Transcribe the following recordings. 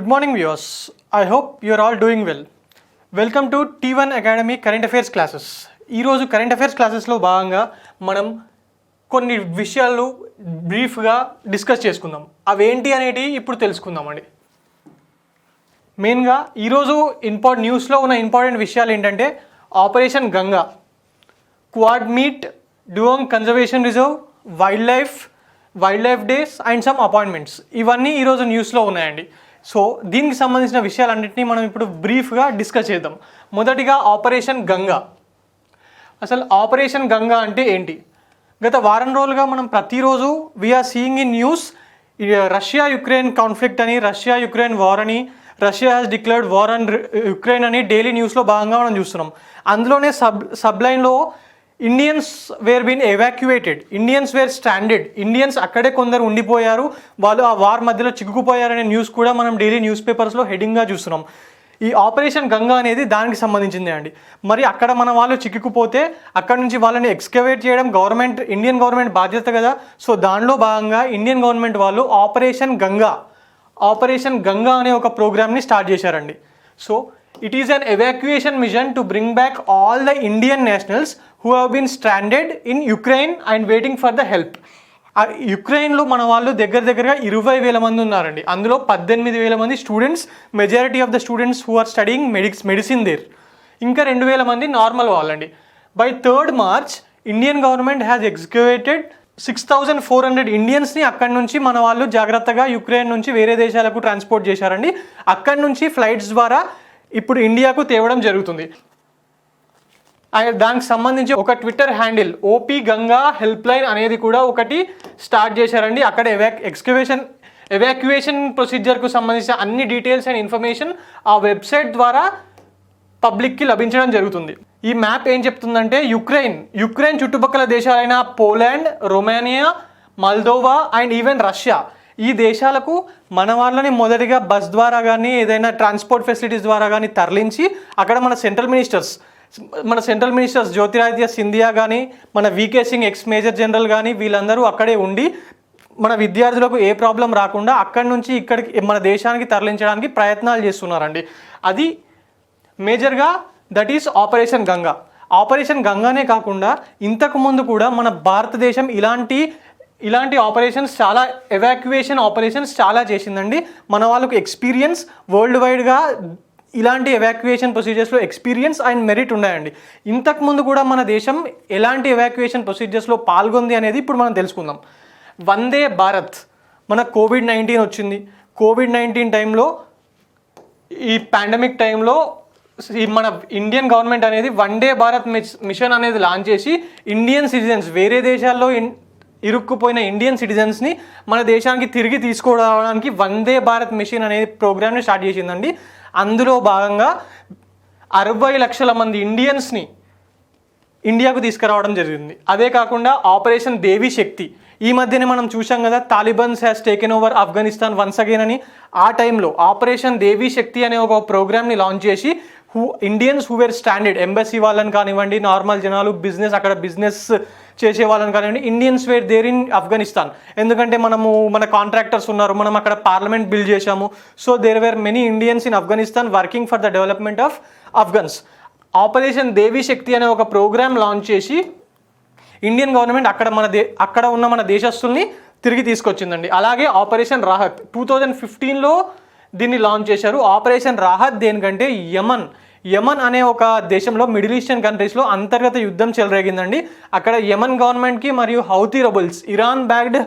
Good morning viewers. I hope you are all doing well. Welcome to T1 Academy Current Affairs classes. ఈ రోజు current affairs క్లాసెస్లో భాగంగా మనం కొన్ని విషయాలు బ్రీఫ్గా డిస్కస్ చేసుకుందాం. అవేంటి అనేటి ఇప్పుడు తెలుసుకుందామండి. మెయిన్గా ఈరోజు న్యూస్లో ఉన్న ఇంపార్టెంట్ విషయాలు ఏంటంటే operation Ganga, Quad meet, dugong conservation reserve, wildlife days and some appointments, ఇవన్నీ ఈరోజు న్యూస్లో ఉన్నాయండి. సో దీనికి సంబంధించిన విషయాలన్నింటినీ మనం ఇప్పుడు బ్రీఫ్గా డిస్కస్ చేద్దాం. మొదటిగా ఆపరేషన్ గంగా. అసలు ఆపరేషన్ గంగా అంటే ఏంటి? గత వారం రోజులుగా మనం ప్రతిరోజు we are seeing in news Russia Ukraine conflict అని, రష్యా యుక్రెయిన్ వార్ అని, Russia has declared war on Ukraine అని డైలీ న్యూస్లో భాగంగా మనం చూస్తున్నాం. అందులోనే సబ్లైన్లో Indians were been evacuated, Indians were stranded, Indians అక్కడే కొందరు ఉండిపోయారు, వాళ్ళు ఆ వార్ మధ్యలో చిక్కుకుపోయారనే న్యూస్ కూడా మనం డైలీ న్యూస్ పేపర్స్లో హెడింగ్గా చూస్తున్నాం. ఈ ఆపరేషన్ గంగా అనేది దానికి సంబంధించిందే అండి. మరి అక్కడ మన వాళ్ళు చిక్కుకుపోతే అక్కడ నుంచి వాళ్ళని ఎక్స్కవేట్ చేయడం ఇండియన్ గవర్నమెంట్ బాధ్యత కదా. సో దానిలో భాగంగా ఇండియన్ గవర్నమెంట్ వాళ్ళు ఆపరేషన్ గంగా అనే ఒక ప్రోగ్రామ్ని స్టార్ట్ చేశారండి. So it is an evacuation mission to bring back all the Indian nationals who have been stranded in Ukraine and waiting for the help. యుక్రెయిన్లో మన వాళ్ళు దగ్గరగా 20,000 మంది ఉన్నారండి. అందులో 18,000 మంది students, majority of the students who are studying medicine there. ఇంకా 2,000 మంది నార్మల్ వాళ్ళండి. By 3rd March Indian government has excavated 6,400 ఇండియన్స్ని అక్కడి నుంచి మన వాళ్ళు జాగ్రత్తగా యుక్రెయిన్ నుంచి వేరే దేశాలకు ట్రాన్స్పోర్ట్ చేశారండి. అక్కడి నుంచి ఫ్లైట్స్ ద్వారా ఇప్పుడు ఇండియాకు తేవడం జరుగుతుంది. దానికి సంబంధించి ఒక Twitter handle OP Ganga help line అనేది కూడా ఒకటి స్టార్ట్ చేశారండి. అక్కడ ఎవాక్యుయేషన్ ప్రొసీజర్కు సంబంధించిన అన్ని డీటెయిల్స్ అండ్ ఇన్ఫర్మేషన్ ఆ వెబ్సైట్ ద్వారా పబ్లిక్కి లభించడం జరుగుతుంది. ఈ మ్యాప్ ఏం చెప్తుందంటే యుక్రెయిన్ చుట్టుపక్కల దేశాలైన Poland, Romania, Moldova and even Russia, ఈ దేశాలకు మన వాళ్ళని మొదటిగా బస్ ద్వారా కానీ ఏదైనా ట్రాన్స్పోర్ట్ ఫెసిలిటీస్ ద్వారా కానీ తరలించి అక్కడ మన సెంట్రల్ మినిస్టర్స్ జ్యోతిరాదిత్య సింధియా కానీ, మన వీకే సింగ్ ఎక్స్ మేజర్ జనరల్ కానీ, వీళ్ళందరూ అక్కడే ఉండి మన విద్యార్థులకు ఏ ప్రాబ్లం రాకుండా అక్కడి నుంచి ఇక్కడికి మన దేశానికి తరలించడానికి ప్రయత్నాలు చేస్తున్నారండి. అది మేజర్గా that is operation Ganga. Operation గంగానే కాకుండా ఇంతకుముందు కూడా మన భారతదేశం ఇలాంటి ఆపరేషన్స్ ఎవాక్యుయేషన్ ఆపరేషన్స్ చాలా చేసిందండి. మన వాళ్ళకు ఎక్స్పీరియన్స్ వరల్డ్ వైడ్గా ఇలాంటి ఎవాక్యుయేషన్ ప్రొసీజర్స్లో ఎక్స్పీరియన్స్ అండ్ మెరిట్ ఉన్నాయండి. ఇంతకుముందు కూడా మన దేశం ఎలాంటి ఎవాక్యుయేషన్ ప్రొసీజర్స్లో పాల్గొంది అనేది ఇప్పుడు మనం తెలుసుకుందాం. వందే భారత్, మన కోవిడ్-19 వచ్చింది. కోవిడ్-19 టైంలో, ఈ పాండమిక్ టైంలో మన ఇండియన్ గవర్నమెంట్ అనేది వందే భారత్ మిషన్ అనేది లాంచ్ చేసి ఇండియన్ సిటిజన్స్, వేరే దేశాల్లో ఇరుక్కుపోయిన ఇండియన్ సిటిజన్స్ని మన దేశానికి తిరిగి తీసుకురావడానికి వందే భారత్ మిషన్ అనే ప్రోగ్రామ్ని స్టార్ట్ చేసిందండి. అందులో భాగంగా 60 లక్షల మంది ఇండియన్స్ని ఇండియాకు తీసుకురావడం జరిగింది. అదే కాకుండా ఆపరేషన్ దేవి శక్తి, ఈ మధ్యనే మనం చూసాం కదా, Talibans has taken over Afghanistan once again అని. ఆ టైంలో ఆపరేషన్ దేవి శక్తి అనే ఒక ప్రోగ్రామ్ని లాంచ్ చేసి Indians who were stranded, embassy వాళ్ళని కానివ్వండి, నార్మల్ జనాలు, అక్కడ బిజినెస్ చేసే వాళ్ళని కానివ్వండి, Indians were there in Afghanistan. ఎందుకంటే మన కాంట్రాక్టర్స్ ఉన్నారు, మనం అక్కడ పార్లమెంట్ బిల్డ్ చేశాము. So there were many Indians in Afghanistan working for the development of Afghans. Operation Devi Shakti అనే ఒక ప్రోగ్రామ్ లాంచ్ చేసి ఇండియన్ గవర్నమెంట్ అక్కడ ఉన్న మన దేశస్తుల్ని తిరిగి తీసుకొచ్చిందండి. అలాగే ఆపరేషన్ రాహత్ 2015లో దీన్ని లాంచ్ చేశారు. ఆపరేషన్ రాహత్ దేనికంటే యమన్ అనే ఒక దేశంలో, మిడిల్ ఈస్టర్న్ కంట్రీస్లో అంతర్గత యుద్ధం చెలరేగిందండి. అక్కడ యమన్ గవర్నమెంట్కి మరియు ఇరాన్ బ్యాక్డ్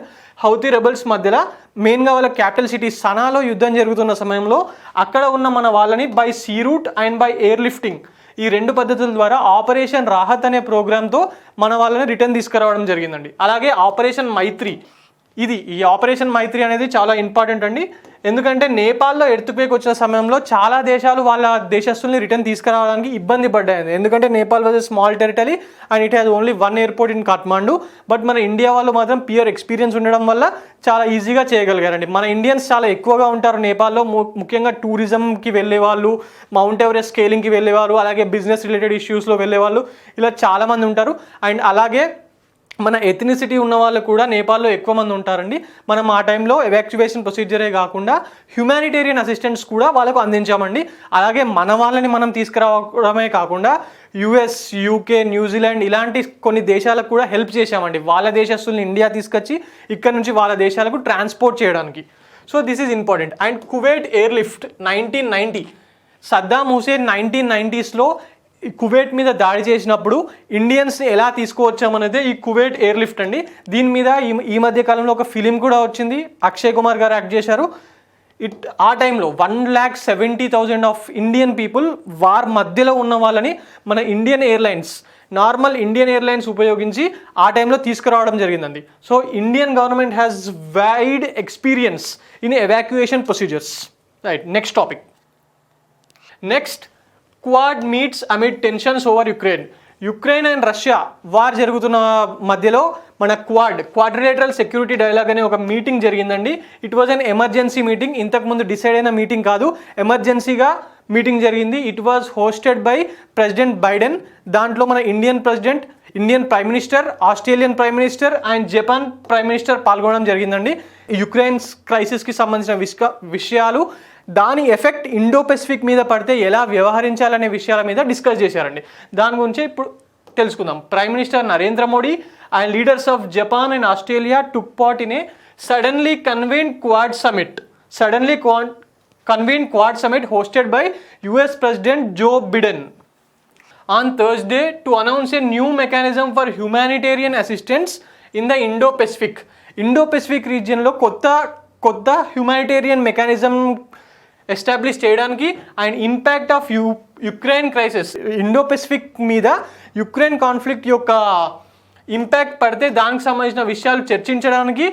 హౌతీ రెబల్స్ మధ్యలో మెయిన్గా వాళ్ళ క్యాపిటల్ సిటీ సనాలో యుద్ధం జరుగుతున్న సమయంలో అక్కడ ఉన్న మన వాళ్ళని by sea route and by air lifting, ఈ 2 పద్ధతుల ద్వారా ఆపరేషన్ రాహత్ అనే ప్రోగ్రామ్తో మన వాళ్ళని రిటర్న్ తీసుకురావడం జరిగిందండి. అలాగే ఆపరేషన్ మైత్రి, ఈ ఆపరేషన్ మైత్రి అనేది చాలా ఇంపార్టెంట్ అండి. ఎందుకంటే నేపాల్లో ఎర్త్క్వేక్ వచ్చిన సమయంలో చాలా దేశాలు వాళ్ళ దేశస్తుల్ని రిటర్న్ తీసుకురావడానికి ఇబ్బంది పడ్డాయి. ఎందుకంటే Nepal was a small territory and it has only 1 airport in Kathmandu. But మన ఇండియా వాళ్ళు మాత్రం పియర్ ఎక్స్పీరియన్స్ ఉండడం వల్ల చాలా ఈజీగా చేయగలిగారండి. మన ఇండియన్స్ చాలా ఎక్కువగా ఉంటారు నేపాల్లో, ముఖ్యంగా టూరిజంకి వెళ్ళే వాళ్ళు, మౌంట్ ఎవరెస్ట్ స్కేలింగ్కి వెళ్ళేవాళ్ళు, అలాగే బిజినెస్ రిలేటెడ్ ఇష్యూస్లో వెళ్ళేవాళ్ళు, ఇలా చాలామంది ఉంటారు. అండ్ అలాగే మన ఎథనిసిటీ ఉన్న వాళ్ళు కూడా నేపాల్లో ఎక్కువ మంది ఉంటారండి. మనం ఆ టైంలో ఎవాక్యువేషన్ ప్రొసీజరే కాకుండా హ్యుమానిటేరియన్ అసిస్టెంట్స్ కూడా వాళ్ళకు అందించామండి. అలాగే మన వాళ్ళని మనం తీసుకురావడమే కాకుండా యుఎస్, యూకే, న్యూజిలాండ్ ఇలాంటి కొన్ని దేశాలకు కూడా హెల్ప్ చేశామండి. వాళ్ళ దేశస్తుల్ని ఇండియా తీసుకొచ్చి ఇక్కడ నుంచి వాళ్ళ దేశాలకు ట్రాన్స్పోర్ట్ చేయడానికి. So this is important. And Kuwait airlift 1990, Saddam Hussein 1990స్లో కువైట్ మీద దాడి చేసినప్పుడు ఇండియన్స్ని ఎలా తీసుకువచ్చామనేది ఈ కువైట్ ఎయిర్ లిఫ్ట్ అండి. దీని మీద ఈ మధ్య కాలంలో ఒక ఫిలిం కూడా వచ్చింది, అక్షయ్ కుమార్ గారు యాక్ట్ చేశారు. ఆ టైంలో 1,70,000 ఆఫ్ ఇండియన్ పీపుల్ వార్ మధ్యలో ఉన్న వాళ్ళని మన Indian airlines, normal Indian airlines ఉపయోగించి ఆ టైంలో తీసుకురావడం జరిగిందండి. So Indian government has wide experience in evacuation procedures. Right, next topic. Next, quad meets amid tensions over Ukraine and Russia war జరుగుతున్న మధ్యలో మన క్వాడ్రిలేటరల్ సెక్యూరిటీ డైలాగ్ అనే ఒక మీటింగ్ జరిగిందండి. It was an emergency meeting. ఇంతకుముందు decide అయిన meeting కాదు, ఎమర్జెన్సీగా మీటింగ్ జరిగింది. It was hosted by president Biden. దాంట్లో మన Indian president, Indian prime minister, Australian prime minister and Japan prime minister పాల్గొనడం జరిగిందండి. యుక్రెయిన్ క్రైసిస్కి సంబంధించిన విషయాలు, దాని ఎఫెక్ట్ ఇండో పెసిఫిక్ మీద పడితే ఎలా వ్యవహరించాలనే విషయాల మీద డిస్కస్ చేశారండి. దాని గురించి ఇప్పుడు తెలుసుకుందాం. Prime minister Narendra Modi and leaders of Japan and Australia took part in a suddenly convened Quad summit hosted by US president Joe Biden on Thursday to announce a new mechanism for humanitarian assistance in the Indo-Pacific. Indo-Pacific రీజియన్లో కొత్త humanitarian mechanism establish చేయడానికి and impact of Ukraine crisis, Indo-Pacific మీద Ukraine conflict యొక్క impact పడితే దానికి సంబంధించిన విషయాలు చర్చించడానికి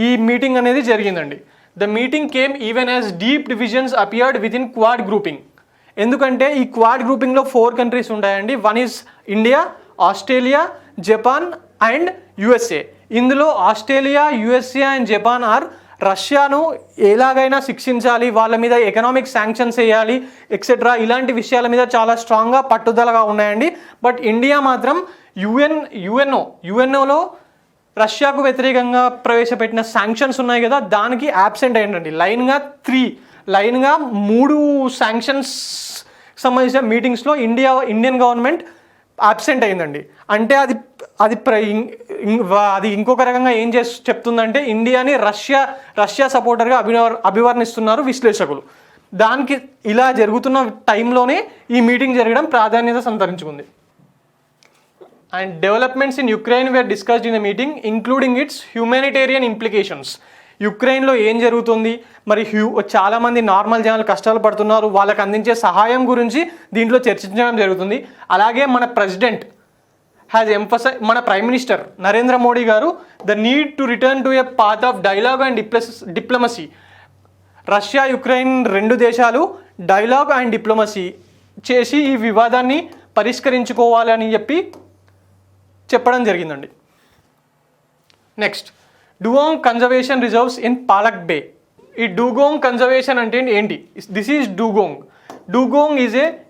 ఈ మీటింగ్ అనేది జరిగిందండి. The meeting came even as deep divisions appeared within Quad grouping. ఎందుకంటే ఈ క్వాడ్ గ్రూపింగ్లో 4 కంట్రీస్ ఉంటాయండి. One is India, Australia, Japan and USA. ఇందులో Australia, USA and Japan are రష్యాను ఎలాగైనా శిక్షించాలి, వాళ్ళ మీద ఎకనామిక్ శాంక్షన్స్ వేయాలి ఎక్సెట్రా, ఇలాంటి విషయాల మీద చాలా స్ట్రాంగ్గా పట్టుదలగా ఉన్నాయండి. బట్ ఇండియా మాత్రం యుఎన్ఓలో రష్యాకు వ్యతిరేకంగా ప్రవేశపెట్టిన శాంక్షన్స్ ఉన్నాయి కదా, దానికి యాబ్సెంట్ అయ్యండి. లైన్గా 3 శాంక్షన్స్ సంబంధించిన మీటింగ్స్లో ఇండియన్ గవర్నమెంట్ అబ్సెంట్ అయిందండి. అంటే అది ఇంకొక రకంగా ఏం చెప్తుందంటే ఇండియాని రష్యా సపోర్టర్గా అభివర్ణిస్తున్నారు విశ్లేషకులు. దానికి ఇలా జరుగుతున్న టైంలోనే ఈ మీటింగ్ జరగడం ప్రాధాన్యత సంతరించుకుంది. And developments in Ukraine were discussed in the meeting including its humanitarian implications. యుక్రెయిన్లో ఏం జరుగుతుంది, మరి చాలామంది నార్మల్ జనాలు కష్టాలు పడుతున్నారు, వాళ్ళకి అందించే సహాయం గురించి దీంట్లో చర్చించడం జరుగుతుంది. అలాగే మన ప్రెసిడెంట్ మన ప్రైమ్ మినిస్టర్ నరేంద్ర మోడీ గారు the need to return to A path of dialogue and diplomacy. Russia, Ukraine 2 దేశాలు డైలాగ్ అండ్ డిప్లొమసీ చేసి ఈ వివాదాన్ని పరిష్కరించుకోవాలని చెప్పడం జరిగిందండి. Next, dugong conservation reserves in Palk Bay. ఈ డూగోంగ్ కన్జర్వేషన్ అంటే ఏంటి? This is dugong. Dugong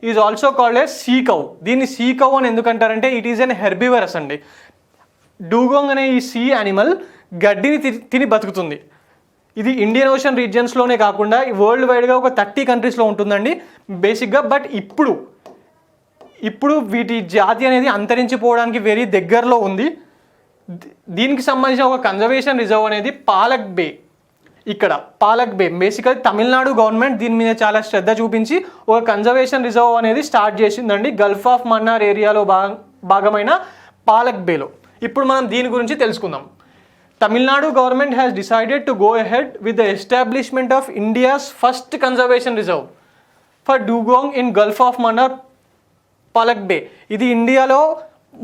is also called a sea cow. దీన్ని సీ కౌ అని ఎందుకంటారంటే ఇట్ ఈజ్ అన్ హెర్బివరస్ అండి. డూగోంగ్ అనే ఈ సీ యానిమల్ గడ్డిని తిని బతుకుతుంది. ఇది ఇండియన్ ఓషన్ రీజియన్స్లోనే కాకుండా వరల్డ్ వైడ్గా ఒక 30 కంట్రీస్లో ఉంటుందండి బేసిక్గా. బట్ ఇప్పుడు వీటి జాతి అనేది అంతరించిపోవడానికి వెరీ దగ్గరలో ఉంది. దీనికి సంబంధించిన ఒక కన్జర్వేషన్ రిజర్వ్ అనేది పాలక్ బే. ఇక్కడ పాలక్ బే బేసికల్ తమిళనాడు గవర్నమెంట్ దీని మీద చాలా శ్రద్ధ చూపించి ఒక కన్జర్వేషన్ రిజర్వ్ అనేది స్టార్ట్ చేసిందండి గల్ఫ్ ఆఫ్ మన్నార్ ఏరియాలో భాగమైన పాలక్ బేలో. ఇప్పుడు మనం దీని గురించి తెలుసుకుందాం. Tamil Nadu government has decided to go ahead with the establishment of India's first conservation reserve for dugong in Gulf of Mannar Palk Bay. ఇది ఇండియాలో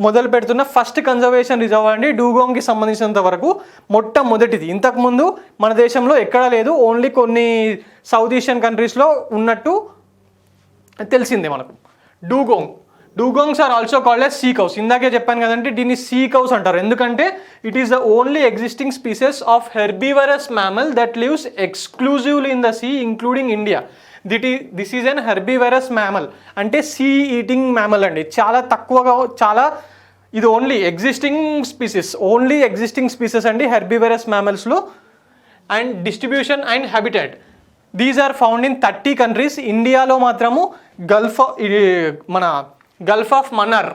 మొదలు పెడుతున్న ఫస్ట్ కన్జర్వేషన్ రిజర్వ్ అండి. డూగోంగ్కి సంబంధించినంత వరకు మొట్టమొదటిది. ఇంతకుముందు మన దేశంలో ఎక్కడా లేదు, ఓన్లీ కొన్ని సౌత్ ఏషియన్ కంట్రీస్లో ఉన్నట్టు తెలిసిందే మనకు. Dugongs are also called as sea cows. ఇందాకే చెప్పాను కదంటే దీన్ని సీ కౌస్ అంటారు. ఎందుకంటే it is the only existing species of herbivorous mammal that lives exclusively in the sea including India. This is an herbivorous mammal అంటే sea eating mammal అండి. చాలా తక్కువగా, చాలా ఇది ఓన్లీ ఎగ్జిస్టింగ్ స్పీసెస్ అండి హెర్బివరస్ మ్యామల్స్లో. And distribution and habitat, these are found in 30 countries. ఇండియాలో మాత్రము Gulf of Mannar,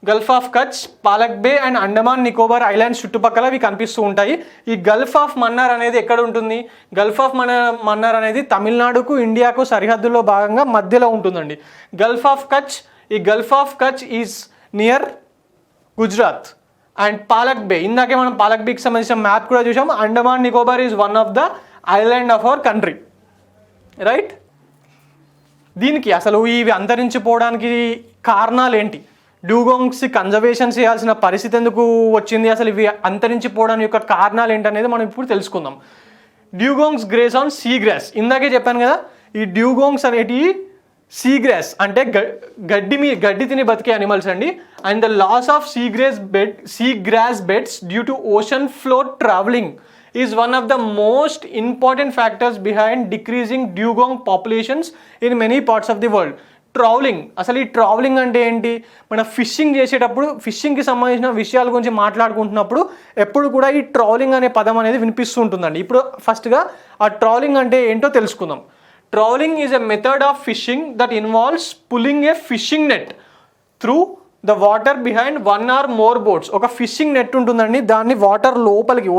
Gulf of Kutch, Palk Bay and Andaman Nicobar Islands చుట్టుపక్కల ఇవి కనిపిస్తూ ఉంటాయి. ఈ గల్ఫ్ ఆఫ్ మన్నార్ అనేది ఎక్కడ ఉంటుంది? గల్ఫ్ ఆఫ్ మన్నార్ అనేది తమిళనాడుకు ఇండియాకు సరిహద్దులో భాగంగా మధ్యలో ఉంటుందండి. Gulf of Kutch is near Gujarat. And palak బే, ఇందాకే మనం పాలక్ బేకి సంబంధించిన మ్యాప్ కూడా చూసాం. Andaman Nicobar is one of the island of our country, right? దీనికి అసలు ఇవి అంతరించిపోవడానికి కారణాలు ఏంటి? డ్యూగోంగ్స్ కన్జర్వేషన్ చేయాల్సిన పరిస్థితి ఎందుకు వచ్చింది? అసలు ఇవి అంతరించిపోవడానికి యొక్క కారణాలు ఏంటనేది మనం ఇప్పుడు తెలుసుకుందాం. డ్యూగోంగ్స్ గ్రేస్ ఆన్ సీ గ్రాస్, ఇందాకే చెప్పాను కదా. ఈ డ్యూగోంగ్స్ అనేటివి సీ గ్రాస్ అంటే గడ్డి తిని బతికే అనిమల్స్ అండి. And the loss of sea grass beds due to ocean floor travelling is one of the most important factors behind decreasing dugong populations in many parts of the world. Travelling, అసలు ఈ travelling అంటే ఏంటి? మన fishing చేసేటప్పుడు ఫిషింగ్కి సంబంధించిన విషయాల గురించి మాట్లాడుకుంటున్నప్పుడు ఎప్పుడు కూడా ఈ ట్రావెలింగ్ అనే పదం అనేది వినిపిస్తూ ఉంటుందండి. ఇప్పుడు ఫస్ట్గా ఆ ట్రావెలింగ్ అంటే ఏంటో తెలుసుకుందాం. Trawling is a method of fishing that involves pulling a fishing net through the water behind one or more boats. ఒక ఫిషింగ్ నెట్ ఉంటుందండి, దాన్ని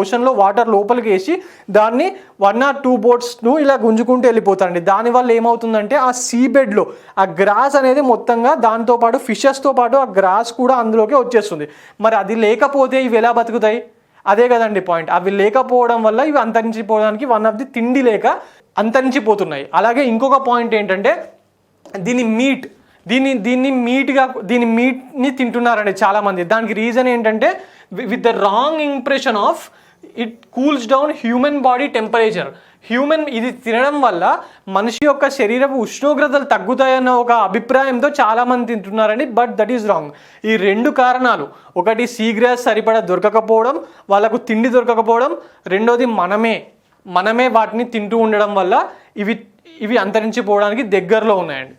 ఓషన్లో వాటర్ లోపలికి వేసి దాన్ని 1 or 2 బోట్స్ను ఇలా గుంజుకుంటూ వెళ్ళిపోతారండి. దానివల్ల ఏమవుతుందంటే ఆ సీబెడ్లో ఆ గ్రాస్ అనేది మొత్తంగా దాంతోపాటు ఫిషెస్తో పాటు ఆ గ్రాస్ కూడా అందులోకి వచ్చేస్తుంది. మరి అది లేకపోతే ఇవి ఎలా బతుకుతాయి? అదే కదండి పాయింట్. అవి లేకపోవడం వల్ల ఇవి అంతరించిపోవడానికి వన్ ఆఫ్ ది తిండి లేక అంతరించిపోతున్నాయి. అలాగే ఇంకొక పాయింట్ ఏంటంటే దీని మీట్ని తింటున్నారండి చాలామంది. దానికి రీజన్ ఏంటంటే with the wrong impression of it cools down human body temperature. ఇది తినడం వల్ల మనిషి యొక్క శరీరపు ఉష్ణోగ్రతలు తగ్గుతాయన్న ఒక అభిప్రాయంతో చాలామంది తింటున్నారండి. But that is wrong. ఈ 2 కారణాలు, ఒకటి సీగ్రాస్ సరిపడా దొరకకపోవడం, వాళ్ళకు తిండి దొరకకపోవడం, రెండోది మనమే వాటిని తింటూ ఉండడం వల్ల ఇవి అంతరించిపోవడానికి దగ్గరలో ఉన్నాయండి.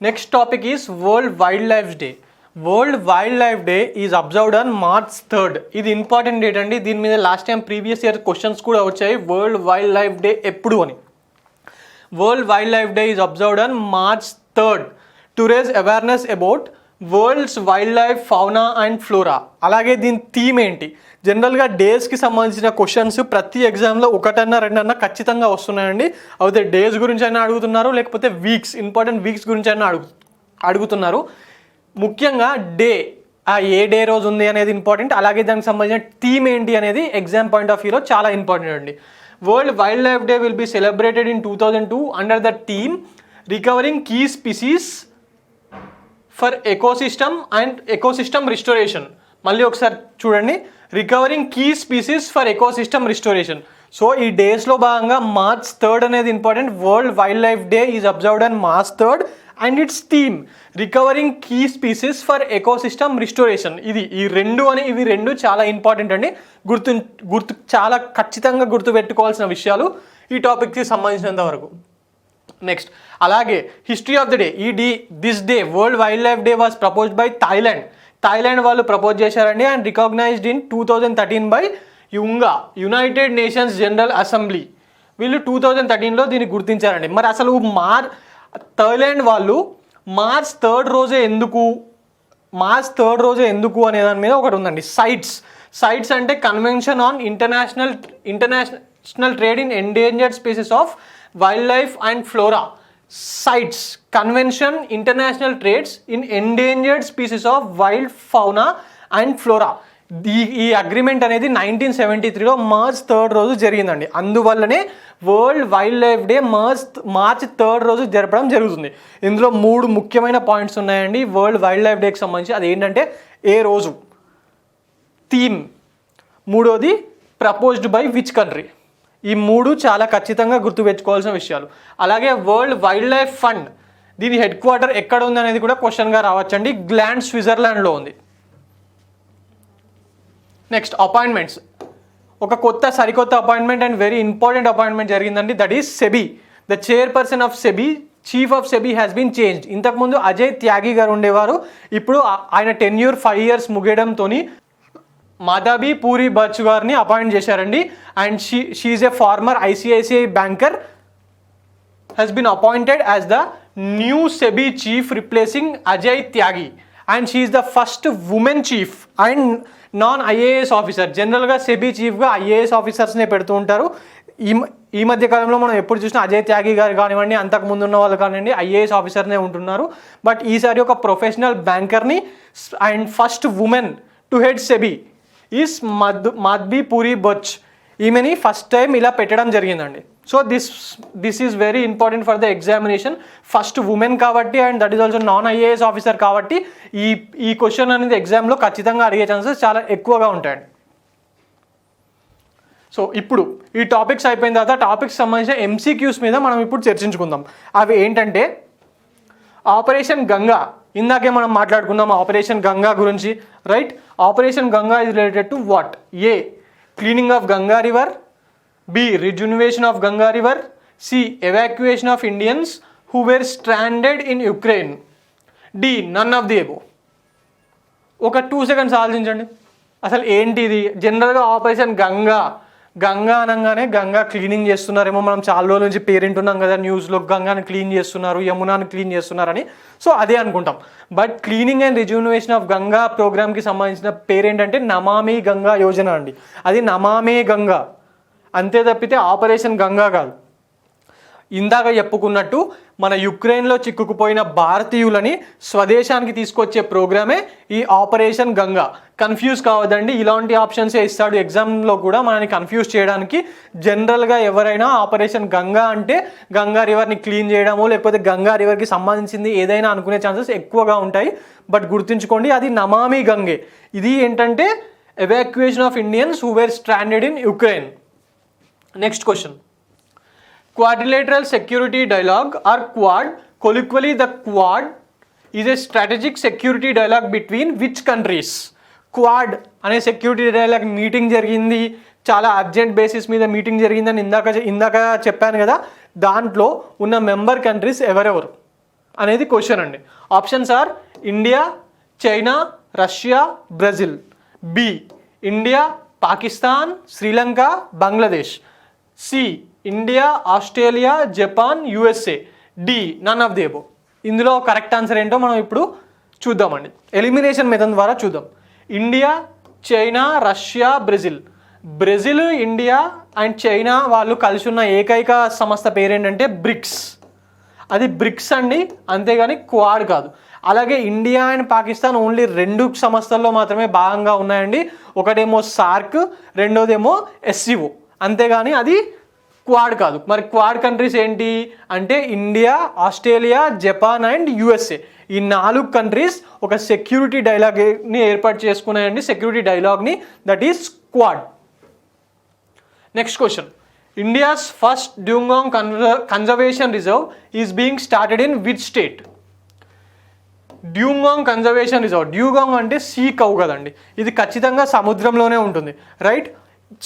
Next topic is World Wildlife Day. World Wildlife Day is observed on March 3rd. ఇది ఇంపార్టెంట్ డేట్ అండి. దీని మీద last time previous year questions కూడా వచ్చాయి, వరల్డ్ వైల్డ్ లైఫ్ డే ఎప్పుడు అని. World Wildlife Day is observed on March 3rd to raise awareness about world's wildlife fauna and flora. అలాగే దీని థీమ్ ఏంటి? జనరల్గా డేస్కి సంబంధించిన క్వశ్చన్స్ ప్రతి ఎగ్జామ్లో 1-2 ఖచ్చితంగా వస్తున్నాయండి. అయితే డేస్ గురించి అయినా అడుగుతున్నారు, లేకపోతే ఇంపార్టెంట్ వీక్స్ గురించి అయినా అడుగుతున్నారు. ముఖ్యంగా ఏ డే రోజు ఉంది అనేది ఇంపార్టెంట్. అలాగే దానికి సంబంధించిన థీమ్ ఏంటి అనేది ఎగ్జామ్ పాయింట్ ఆఫ్ వ్యూలో చాలా ఇంపార్టెంట్ అండి. World Wildlife Day will be celebrated in 2002 under the theme recovering key species for ecosystem restoration. మళ్ళీ ఒకసారి చూడండి, recovering key species for ecosystem restoration. So ఈ డేస్లో భాగంగా March 3rd అనేది important. World Wildlife Day is observed on March 3rd and its theme recovering key species for ecosystem restoration. ఇవి రెండు చాలా ఇంపార్టెంట్ అండి. చాలా ఖచ్చితంగా గుర్తుపెట్టుకోవాల్సిన విషయాలు ఈ టాపిక్కి సంబంధించినంత వరకు. నెక్స్ట్, అలాగే history of the day. This day World Wildlife Day was proposed by Thailand వాళ్ళు ప్రపోజ్ చేశారండి. And recognized in 2013 by United Nations General Assembly. వీళ్ళు 2013లో దీన్ని గుర్తించారండి. మరి అసలు థాయిలాండ్ వాళ్ళు March 3rd రోజే ఎందుకు అనే దాని మీద ఒకటి ఉందండి. సైట్స్ అంటే convention on international trade in endangered species of wildlife and flora. CITES convention international trades in endangered species of wild fauna and flora. ఈ అగ్రిమెంట్ అనేది 1973లో March 3rd రోజు జరిగిందండి. అందువల్లనే World Wildlife Day March 3rd రోజు జరపడం జరుగుతుంది. ఇందులో 3 ముఖ్యమైన పాయింట్స్ ఉన్నాయండి వరల్డ్ వైల్డ్ లైఫ్ డేకి సంబంధించి. అది ఏంటంటే ఏ రోజు, థీమ్, మూడోది ప్రపోజ్డ్ బై విచ్ కంట్రీ. ఈ 3 చాలా ఖచ్చితంగా గుర్తుపెట్టుకోవాల్సిన విషయాలు. అలాగే వరల్డ్ వైల్డ్ లైఫ్ ఫండ్, దీని హెడ్ క్వార్టర్ ఎక్కడ ఉంది అనేది కూడా క్వశ్చన్గా రావచ్చండి. గ్లాండ్, స్విట్జర్లాండ్లో ఉంది. Next, appointments. ఒక సరికొత్త appointment and very important appointment జరిగిందండి. That is SEBI. The chairperson of SEBI chief of SEBI has been changed. ఇంతకుముందు అజయ్ త్యాగి గారు ఉండేవారు. ఇప్పుడు ఆయన టెన్యూర్ 5 years ముగియడంతో మాధవి పూరి బచ్ గారిని అపాయింట్ చేశారండి. And she is a former ICICI banker has been appointed as the new SEBI chief replacing Ajay Tyagi, and she is the first woman chief and non-IAS officer. జనరల్గా SEBI చీఫ్గా ఐఏఎస్ ఆఫీసర్స్నే పెడుతూ ఉంటారు. ఈ మధ్య కాలంలో మనం ఎప్పుడు చూసినా అజయ్ త్యాగి గారు కానివ్వండి, అంతకుముందు ఉన్న వాళ్ళు కానివ్వండి, ఐఏఎస్ ఆఫీసర్నే ఉంటున్నారు. బట్ ఈసారి ఒక ప్రొఫెషనల్ బ్యాంకర్ని and first woman to head SEBI is Madhabi Puri Buch. ఈమెని ఫస్ట్ టైం ఇలా పెట్టడం జరిగిందండి. So this is very important for the examination. First woman కాబట్టి and that is also non IAS officer కాబట్టి ఈ క్వశ్చన్ అనేది ఎగ్జామ్లో ఖచ్చితంగా అడిగే ఛాన్సెస్ చాలా ఎక్కువగా ఉంటాయండి. సో ఇప్పుడు ఈ టాపిక్స్ అయిపోయిన తర్వాత టాపిక్స్ సంబంధించిన ఎంసీక్యూస్ మీద మనం ఇప్పుడు చర్చించుకుందాం. అవి ఏంటంటే ఆపరేషన్ గంగా. ఇందాకే మనం మాట్లాడుకున్నాం ఆపరేషన్ గంగా గురించి, right? Operation Ganga is related to what? A, cleaning of Ganga river. B, rejuvenation of Ganga river. C, evacuation of Indians who were stranded in Ukraine. D, none of the above. ఒక 2 seconds ఆలోచించండి. అసలు ఏంటి ఇది? జనరల్గా operation Ganga అనగానే Ganga cleaning చేస్తున్నారేమో, మనం చాలా రోజుల నుంచి పేరింటున్నాం కదా న్యూస్లో, గంగాని క్లీన్ చేస్తున్నారు, యమునాని క్లీన్ చేస్తున్నారని. సో అదే అనుకుంటాం. But cleaning and rejuvenation of Ganga ప్రోగ్రామ్కి సంబంధించిన పేరేంటంటే నమామి గంగా యోజన అండి. అది నమామే గంగా అంతే తప్పితే ఆపరేషన్ గంగా కాదు. ఇందాక చెప్పుకున్నట్టు మన యుక్రెయిన్లో చిక్కుకుపోయిన భారతీయులని స్వదేశానికి తీసుకొచ్చే ప్రోగ్రామే ఈ ఆపరేషన్ గంగా. కన్ఫ్యూజ్ కావద్దండి, ఇలాంటి ఆప్షన్సే ఇస్తాడు ఎగ్జామ్లో కూడా మనని కన్ఫ్యూజ్ చేయడానికి. జనరల్గా ఎవరైనా ఆపరేషన్ గంగా అంటే గంగా రివర్ని క్లీన్ చేయడమో లేకపోతే గంగా రివర్కి సంబంధించింది ఏదైనా అనుకునే ఛాన్సెస్ ఎక్కువగా ఉంటాయి. బట్ గుర్తుంచుకోండి, అది నమామి గంగే. ఇది ఏంటంటే evacuation of Indians who were stranded in Ukraine. Next question. Quadrilateral security dialogue or Quad, colloquially the Quad, is a strategic security dialogue between which countries? Quad అనే సెక్యూరిటీ డైలాగ్ మీటింగ్ జరిగింది, చాలా urgent basis మీద meeting జరిగిందని ఇందాక చెప్పాను కదా. దాంట్లో ఉన్న మెంబర్ కంట్రీస్ ఎవరెవరు అనేది క్వశ్చన్ అండి. Options are India, China, Russia, Brazil. B, India, Pakistan, Sri Lanka, Bangladesh. C, India, Australia, Japan, USA. D, none of the above. ఇందులో కరెక్ట్ ఆన్సర్ ఏంటో మనం ఇప్పుడు చూద్దామండి. ఎలిమినేషన్ మెథడ్ ద్వారా చూద్దాం. India, China, Russia, Brazil. Brazil, India and China వాళ్ళు కలిసి ఉన్న ఏకైక సంస్థ పేరేంటంటే బ్రిక్స్. అది బ్రిక్స్ అండి, అంతేగాని క్వాడ్ కాదు. అలాగే ఇండియా అండ్ పాకిస్తాన్ ఓన్లీ 2 సంస్థల్లో మాత్రమే భాగంగా ఉన్నాయండి. ఒకటేమో సార్క్, రెండోదేమో ఎస్సీఓ, అంతేగాని అది క్వాడ్ కాదు. మరి క్వాడ్ కంట్రీస్ ఏంటి అంటే India, Australia, Japan and USA. ఈ 4 కంట్రీస్ ఒక సెక్యూరిటీ డైలాగ్ని ఏర్పాటు చేసుకున్నాయండి, సెక్యూరిటీ డైలాగ్ని, that is Quad. Next question. India's first dugong conservation reserve is being started in which state? Dugong conservation reserve. Dugong అంటే సీ కౌ కదండి, ఇది ఖచ్చితంగా సముద్రంలోనే ఉంటుంది, రైట్?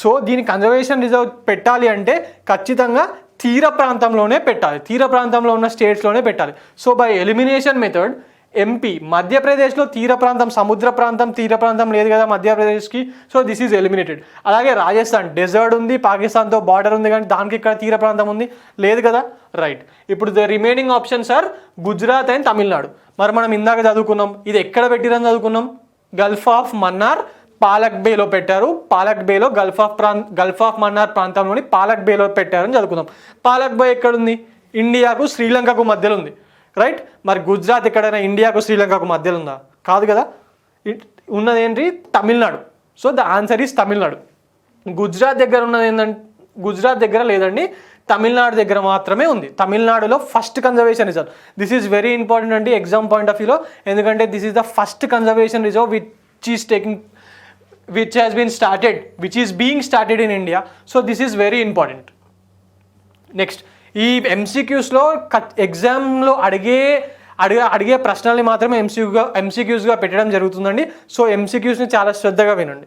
సో దీని కన్జర్వేషన్ రిజర్వ్ పెట్టాలి అంటే ఖచ్చితంగా తీర ప్రాంతంలోనే పెట్టాలి, తీర ప్రాంతంలో ఉన్న స్టేట్స్లోనే పెట్టాలి. So by elimination method MP, మధ్యప్రదేశ్లో తీర ప్రాంతం, సముద్ర ప్రాంతం, తీర ప్రాంతం లేదు కదా మధ్యప్రదేశ్కి, సో దిస్ ఈజ్ ఎలిమినేటెడ్. అలాగే రాజస్థాన్ డెజర్ట్ ఉంది, పాకిస్తాన్తో బార్డర్ ఉంది, కానీ దానికి ఇక్కడ తీర ప్రాంతం ఉంది లేదు కదా, రైట్? ఇప్పుడు the remaining options are Gujarat and Tamil Nadu. మరి మనం ఇందాక చదువుకున్నాం, ఇది ఎక్కడ పెట్టిరని చదువుకున్నాం? గల్ఫ్ ఆఫ్ మన్నార్, పాలక్ బేలో పెట్టారు. పాలక్ బేలో గల్ఫ్ ఆఫ్ మన్నార్ ప్రాంతంలోని పాలక్ బేలో పెట్టారని చదువుకుందాం. పాలక్ బే ఎక్కడుంది? ఇండియాకు శ్రీలంకకు మధ్యలో ఉంది, రైట్? మరి గుజరాత్ ఎక్కడైనా ఇండియాకు శ్రీలంకకు మధ్యలో ఉందా? కాదు కదా, ఉన్నది ఏంటి? Tamil Nadu. So the answer is Tamil Nadu. Gujarat దగ్గర ఉన్నది ఏంటంటే, గుజరాత్ దగ్గర లేదండి, తమిళనాడు దగ్గర మాత్రమే ఉంది. తమిళనాడులో first conservation reserve. This is very important అండి ఎగ్జామ్ పాయింట్ ఆఫ్ వ్యూలో, ఎందుకంటే this is the first conservation reserve which is being started in India. So this is very important. Next, ఈ ఎంసీక్యూస్లో ఎగ్జామ్లో అడిగే ప్రశ్నల్ని మాత్రమే ఎంసీక్యూస్గా పెట్టడం జరుగుతుందండి. సో ఎంసీక్యూస్ని చాలా శ్రద్ధగా వినండి.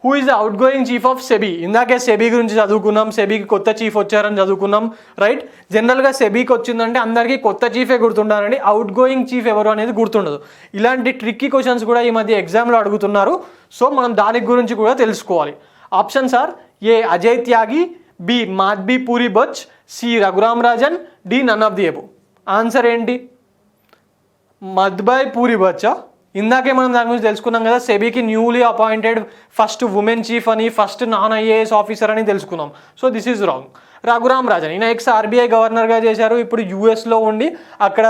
Who is the out going chief of SEBI? ఇందాకే సెబీ గురించి చదువుకున్నాం, సెబీకి కొత్త చీఫ్ వచ్చారని చదువుకున్నాం, రైట్? జనరల్గా సెబీకి వచ్చిందంటే అందరికీ కొత్త చీఫే గుర్తుండాలండి, అవుట్ గోయింగ్ చీఫ్ ఎవరు అనేది గుర్తుండదు. ఇలాంటి ట్రిక్కీ క్వశ్చన్స్ కూడా ఈ మధ్య ఎగ్జామ్లో అడుగుతున్నారు, సో మనం దాని గురించి కూడా తెలుసుకోవాలి. Options are A Ajay Tyagi, B Madhabi Puri Buch, C Raghuram Rajan, D none of the above. Answer ఏంటి? మధ్బాయ్ పూరి బచ్చా? ఇందాకే మనం దాని గురించి తెలుసుకున్నాం కదా, సెబీకి newly appointed first woman chief అని, ఫస్ట్ నాన్ ఐఏఎస్ ఆఫీసర్ అని తెలుసుకున్నాం. So this is wrong. Raghuram Rajan ఈయన ఎక్స్ ఆర్బీఐ గవర్నర్గా చేశారు, ఇప్పుడు యూఎస్లో ఉండి అక్కడ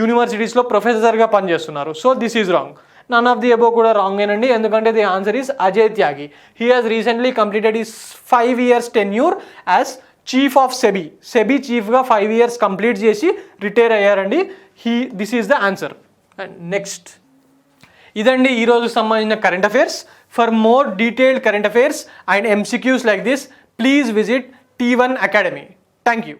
యూనివర్సిటీస్లో ప్రొఫెసర్గా పనిచేస్తున్నారు. So this is wrong. None of the above కూడా రాంగ్ ఏనండి, ఎందుకంటే the answer is Ajay Tyagi. He has recently completed his 5 years tenure as chief of SEBI. SEBI చీఫ్గా 5 years కంప్లీట్ చేసి రిటైర్ అయ్యారండి. This is the answer. And next, ఇదండి ఈరోజు సంబంధించిన current affairs. For more detailed current affairs and MCQs like this, please visit T1 Academy. Thank you.